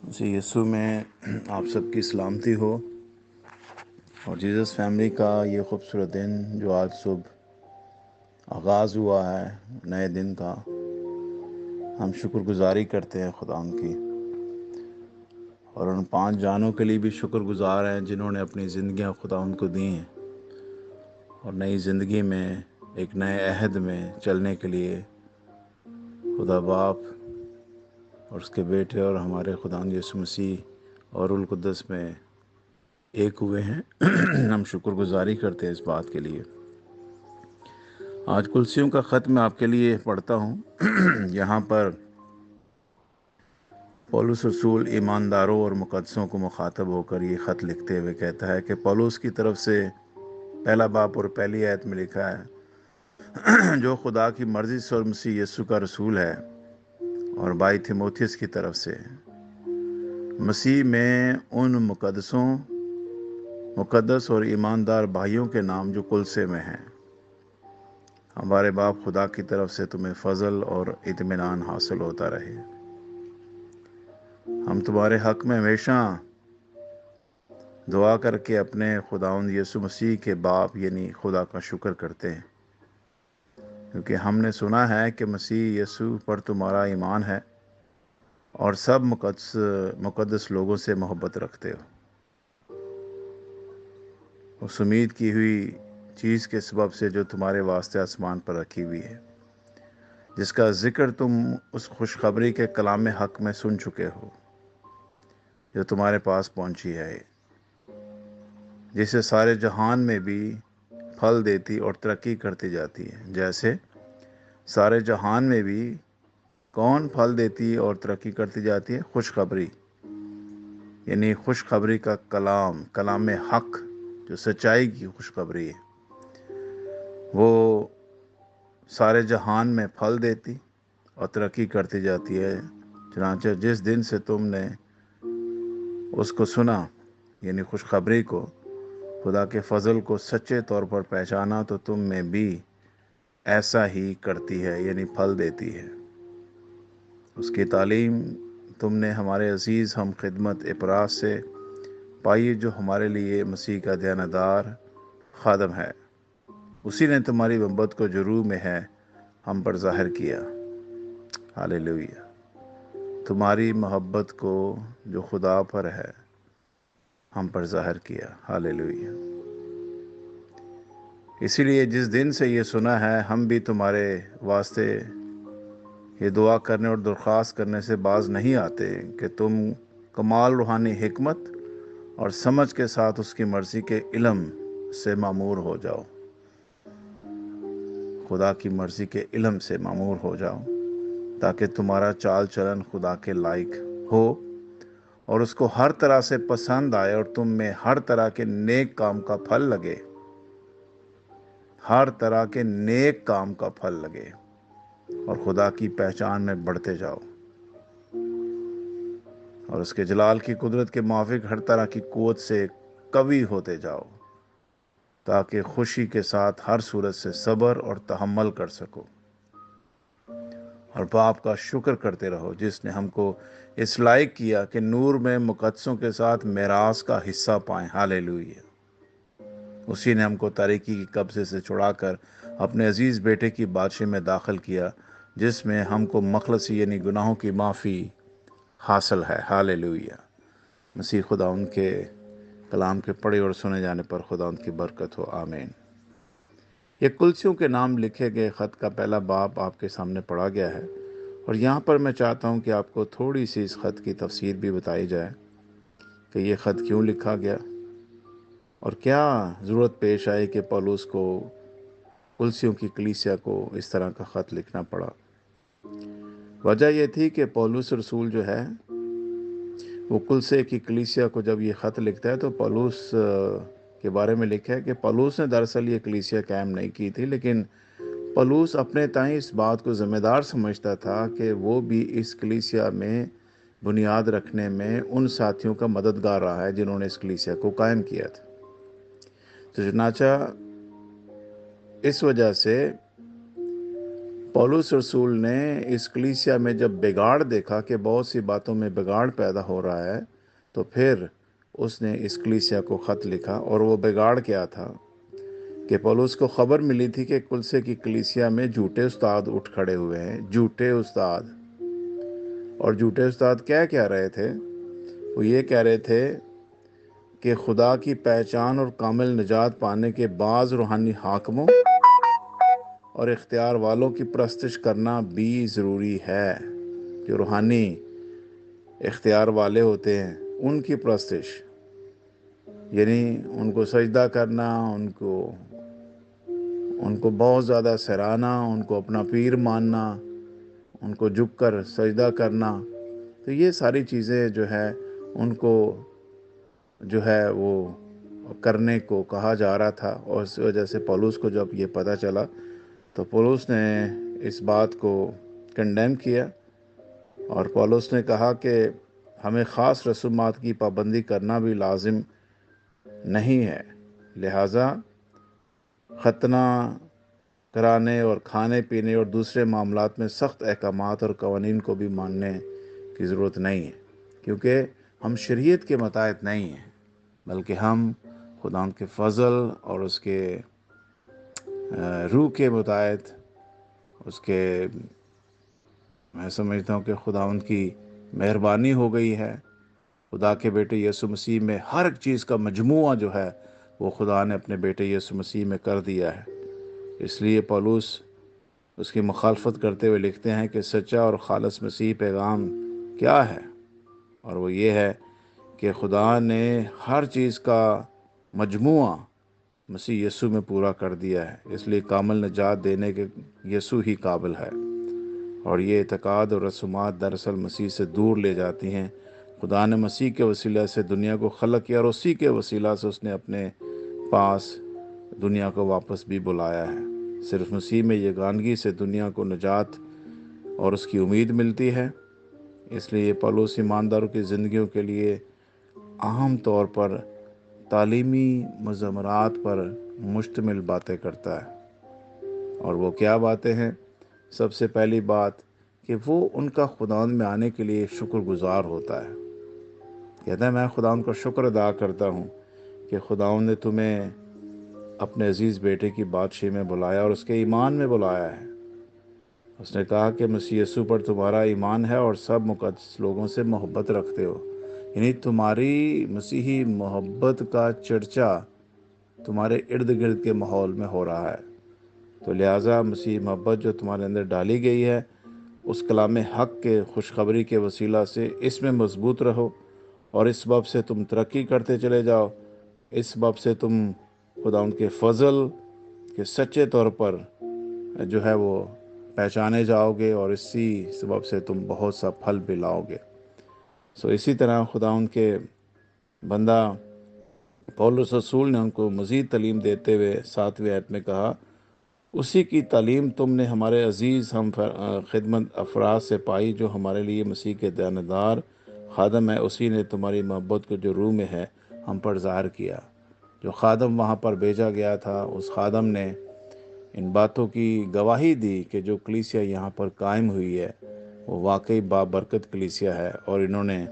مسیح یسوع میں آپ سب کی سلامتی ہو، اور جیزس فیملی کا یہ خوبصورت دن جو آج صبح آغاز ہوا ہے نئے دن کا، ہم شکر گزاری کرتے ہیں خدا ان کی، اور ان 5 جانوں کے لیے بھی شکر گزار ہیں جنہوں نے اپنی زندگیاں خدا ان کو دی ہیں، اور نئی زندگی میں ایک نئے عہد میں چلنے کے لیے خدا باپ اور اس کے بیٹے اور ہمارے خداوند یسوع مسیح اور روح القدس میں ایک ہوئے ہیں۔ ہم شکر گزاری کرتے ہیں اس بات کے لیے۔ آج کلسیوں کا خط میں آپ کے لیے پڑھتا ہوں۔ یہاں پر پولس رسول ایمانداروں اور مقدسوں کو مخاطب ہو کر یہ خط لکھتے ہوئے کہتا ہے کہ پولس کی طرف سے پہلا باب اور پہلی آیت میں لکھا ہے، جو خدا کی مرضی سے اور مسیح یسوع کا رسول ہے، اور بھائی تیموتھیوس کی طرف سے مسیح میں ان مقدس اور ایماندار بھائیوں کے نام جو کلسے میں ہیں۔ ہمارے باپ خدا کی طرف سے تمہیں فضل اور اطمینان حاصل ہوتا رہے۔ ہم تمہارے حق میں ہمیشہ دعا کر کے اپنے خداوند یسوع مسیح کے باپ یعنی خدا کا شکر کرتے ہیں، کیونکہ ہم نے سنا ہے کہ مسیح یسوع پر تمہارا ایمان ہے اور سب مقدس لوگوں سے محبت رکھتے ہو، اس امید کی ہوئی چیز کے سبب سے جو تمہارے واسطے آسمان پر رکھی ہوئی ہے، جس کا ذکر تم اس خوشخبری کے کلام حق میں سن چکے ہو جو تمہارے پاس پہنچی ہے، جسے سارے جہان میں بھی پھل دیتی اور ترقی کرتی جاتی ہے۔ جیسے سارے جہان میں بھی کون پھل دیتی اور ترقی کرتی جاتی ہے؟ خوشخبری، یعنی خوشخبری کا کلام حق جو سچائی کی خوشخبری ہے، وہ سارے جہان میں پھل دیتی اور ترقی کرتی جاتی ہے۔ چنانچہ جس دن سے تم نے اس کو سنا، یعنی خوشخبری کو، خدا کے فضل کو سچے طور پر پہچانا، تو تم میں بھی ایسا ہی کرتی ہے، یعنی پھل دیتی ہے۔ اس کی تعلیم تم نے ہمارے عزیز ہم خدمت اپراس سے پائی، جو ہمارے لیے مسیح کا دیانتدار خادم ہے۔ اسی نے تمہاری محبت کو جو روح میں ہے ہم پر ظاہر کیا۔ ہالےلویا۔ تمہاری محبت کو جو خدا پر ہے ہم پر ظاہر کیا۔ ہالےلویا۔ اسی لیے جس دن سے یہ سنا ہے، ہم بھی تمہارے واسطے یہ دعا کرنے اور درخواست کرنے سے باز نہیں آتے کہ تم کمال روحانی حکمت اور سمجھ کے ساتھ اس کی مرضی کے علم سے معمور ہو جاؤ۔ خدا کی مرضی کے علم سے معمور ہو جاؤ، تاکہ تمہارا چال چلن خدا کے لائق ہو اور اس کو ہر طرح سے پسند آئے، اور تم میں ہر طرح کے نیک کام کا پھل لگے، ہر طرح کے نیک کام کا پھل لگے، اور خدا کی پہچان میں بڑھتے جاؤ، اور اس کے جلال کی قدرت کے موافق ہر طرح کی قوت سے قوی ہوتے جاؤ، تاکہ خوشی کے ساتھ ہر صورت سے صبر اور تحمل کر سکو، اور باپ کا شکر کرتے رہو جس نے ہم کو اس لائق کیا کہ نور میں مقدسوں کے ساتھ میراث کا حصہ پائیں۔ ہالےلویا۔ اسی نے ہم کو تاریکی کی قبضے سے چھڑا کر اپنے عزیز بیٹے کی بادشاہی میں داخل کیا، جس میں ہم کو مخلصی یعنی گناہوں کی معافی حاصل ہے۔ ہالےلویا۔ مسیح خدا ان کے کلام کے پڑھے اور سنے جانے پر خدا ان کی برکت ہو، آمین۔ یہ کلسیوں کے نام لکھے گئے خط کا پہلا باب آپ کے سامنے پڑھا گیا ہے، اور یہاں پر میں چاہتا ہوں کہ آپ کو تھوڑی سی اس خط کی تفسیر بھی بتائی جائے کہ یہ خط کیوں لکھا گیا اور کیا ضرورت پیش آئی کہ پولس کو کلسیوں کی کلیسیا کو اس طرح کا خط لکھنا پڑا۔ وجہ یہ تھی کہ پولس رسول جو ہے وہ کلسے کی کلیسیا کو جب یہ خط لکھتا ہے تو پولس کے بارے میں لکھا ہے کہ پولس نے دراصل یہ کلیسیا قائم نہیں کی تھی، لیکن پولس اپنے تائیں اس بات کو ذمہ دار سمجھتا تھا کہ وہ بھی اس کلیسیا میں بنیاد رکھنے میں ان ساتھیوں کا مددگار رہا ہے جنہوں نے اس کلیسیا کو قائم کیا تھا۔ تو چنانچہ اس وجہ سے پولس رسول نے اس کلیسیا میں جب بگاڑ دیکھا کہ بہت سی باتوں میں بگاڑ پیدا ہو رہا ہے، تو پھر اس نے اس کلیسیا کو خط لکھا۔ اور وہ بگاڑ کیا تھا کہ پولس کو خبر ملی تھی کہ کلسے کی کلیسیا میں جھوٹے استاد اٹھ کھڑے ہوئے ہیں، جھوٹے استاد۔ اور جھوٹے استاد کیا کہہ رہے تھے؟ وہ یہ کہہ رہے تھے کہ خدا کی پہچان اور کامل نجات پانے کے بعض روحانی حاکموں اور اختیار والوں کی پرستش کرنا بھی ضروری ہے۔ جو روحانی اختیار والے ہوتے ہیں ان کی پرستش، یعنی ان کو سجدہ کرنا، ان کو بہت زیادہ سراہنا، ان کو اپنا پیر ماننا، ان کو جھک کر سجدہ کرنا، تو یہ ساری چیزیں جو ہے ان کو جو ہے وہ کرنے کو کہا جا رہا تھا۔ اور اس وجہ سے پولس کو جب یہ پتہ چلا تو پولس نے اس بات کو کنڈیم کیا، اور پولس نے کہا کہ ہمیں خاص رسومات کی پابندی کرنا بھی لازم نہیں ہے، لہٰذا ختنہ کرانے اور کھانے پینے اور دوسرے معاملات میں سخت احکامات اور قوانین کو بھی ماننے کی ضرورت نہیں ہے، کیونکہ ہم شریعت کے متحد نہیں ہیں، بلکہ ہم خدا کے فضل اور اس کے روح کے متحد، اس کے، میں سمجھتا ہوں کہ خداوند کی مہربانی ہو گئی ہے۔ خدا کے بیٹے یسوع مسیح میں ہر ایک چیز کا مجموعہ جو ہے وہ خدا نے اپنے بیٹے یسوع مسیح میں کر دیا ہے۔ اس لیے پولس اس کی مخالفت کرتے ہوئے لکھتے ہیں کہ سچا اور خالص مسیح پیغام کیا ہے، اور وہ یہ ہے کہ خدا نے ہر چیز کا مجموعہ مسیح یسوع میں پورا کر دیا ہے، اس لیے کامل نجات دینے کے یسوع ہی قابل ہے۔ اور یہ اعتقاد اور رسومات دراصل مسیح سے دور لے جاتی ہیں۔ خدا نے مسیح کے وسیلہ سے دنیا کو خلق کیا، اور اسی کے وسیلہ سے اس نے اپنے پاس دنیا کو واپس بھی بلایا ہے۔ صرف مسیح میں یگانگی سے دنیا کو نجات اور اس کی امید ملتی ہے۔ اس لیے پولس ایمانداروں کی زندگیوں کے لیے عام طور پر تعلیمی مضمرات پر مشتمل باتیں کرتا ہے۔ اور وہ کیا باتیں ہیں؟ سب سے پہلی بات کہ وہ ان کا خداوند میں آنے کے لیے شکر گزار ہوتا ہے۔ کہتا ہے میں خداوند کا شکر ادا کرتا ہوں کہ خداوند نے تمہیں اپنے عزیز بیٹے کی بادشاہی میں بلایا اور اس کے ایمان میں بلایا ہے۔ اس نے کہا کہ مسیح یسوع پر تمہارا ایمان ہے اور سب مقدس لوگوں سے محبت رکھتے ہو، یعنی تمہاری مسیحی محبت کا چرچا تمہارے ارد گرد کے ماحول میں ہو رہا ہے۔ تو لہٰذا مسیح محبت جو تمہارے اندر ڈالی گئی ہے، اس کلام حق کے خوشخبری کے وسیلہ سے اس میں مضبوط رہو، اور اس باب سے تم ترقی کرتے چلے جاؤ۔ اس باب سے تم خدا ان کے فضل کے سچے طور پر جو ہے وہ پہچانے جاؤ گے، اور اسی سبب سے تم بہت سا پھل بھی لاؤ گے۔ اسی طرح خدا ان کے بندہ پولس رسول نے ان کو مزید تعلیم دیتے ہوئے 7ویں آیت میں کہا، اسی کی تعلیم تم نے ہمارے عزیز ہم خدمت افراد سے پائی جو ہمارے لیے مسیح کے دیانتدار خادم ہے، اسی نے تمہاری محبت کو جو روح میں ہے ہم پر ظاہر کیا۔ جو خادم وہاں پر بھیجا گیا تھا، اس خادم نے ان باتوں کی گواہی دی کہ جو کلیسیا یہاں پر قائم ہوئی ہے وہ واقعی بابرکت کلیسیا ہے، اور انہوں نے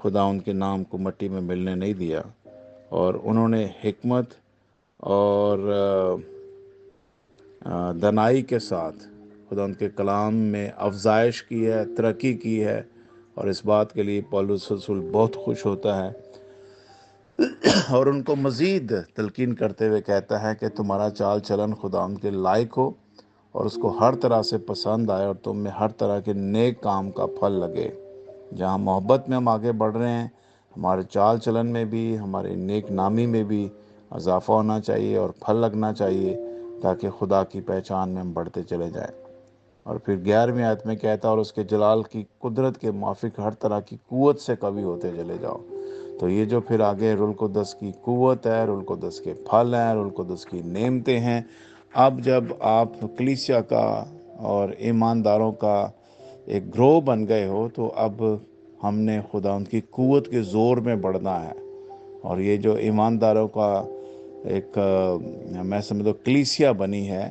خدا ان کے نام کو مٹی میں ملنے نہیں دیا، اور انہوں نے حکمت اور دنائی کے ساتھ خدا ان کے کلام میں افزائش کی ہے، ترقی کی ہے، اور اس بات کے لیے پولس رسول بہت خوش ہوتا ہے، اور ان کو مزید تلقین کرتے ہوئے کہتا ہے کہ تمہارا چال چلن خدا ان کے لائق ہو اور اس کو ہر طرح سے پسند آئے، اور تم میں ہر طرح کے نیک کام کا پھل لگے۔ جہاں محبت میں ہم آگے بڑھ رہے ہیں، ہمارے چال چلن میں بھی، ہمارے نیک نامی میں بھی اضافہ ہونا چاہیے اور پھل لگنا چاہیے، تاکہ خدا کی پہچان میں ہم بڑھتے چلے جائیں۔ اور پھر 11ویں آیت میں کہتا اور اس کے جلال کی قدرت کے موافق ہر طرح کی قوت سے قوی ہوتے چلے جاؤ۔ تو یہ جو پھر آگے روح القدس کی قوت ہے، روح القدس کے پھل ہیں، روح القدس کی نعمتیں ہیں۔ اب جب آپ کلیسیا کا اور ایمانداروں کا ایک گروہ بن گئے ہو، تو اب ہم نے خدا ان کی قوت کے زور میں بڑھنا ہے، اور یہ جو ایمانداروں کا ایک میں سمجھتا ہوں کلیسیا بنی ہے،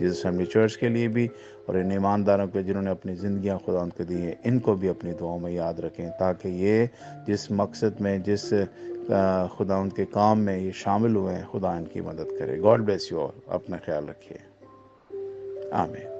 جیسس اسمبلی چرچ کے لیے بھی، اور ان ایمانداروں کے جنہوں نے اپنی زندگیاں خدا ان کو دی ہیں، ان کو بھی اپنی دعاؤں میں یاد رکھیں، تاکہ یہ جس مقصد میں، جس خدا ان کے کام میں یہ شامل ہوئے ہیں، خدا ان کی مدد کرے۔ گاڈ بلیس یو آل، اپنا خیال رکھیے، آمین۔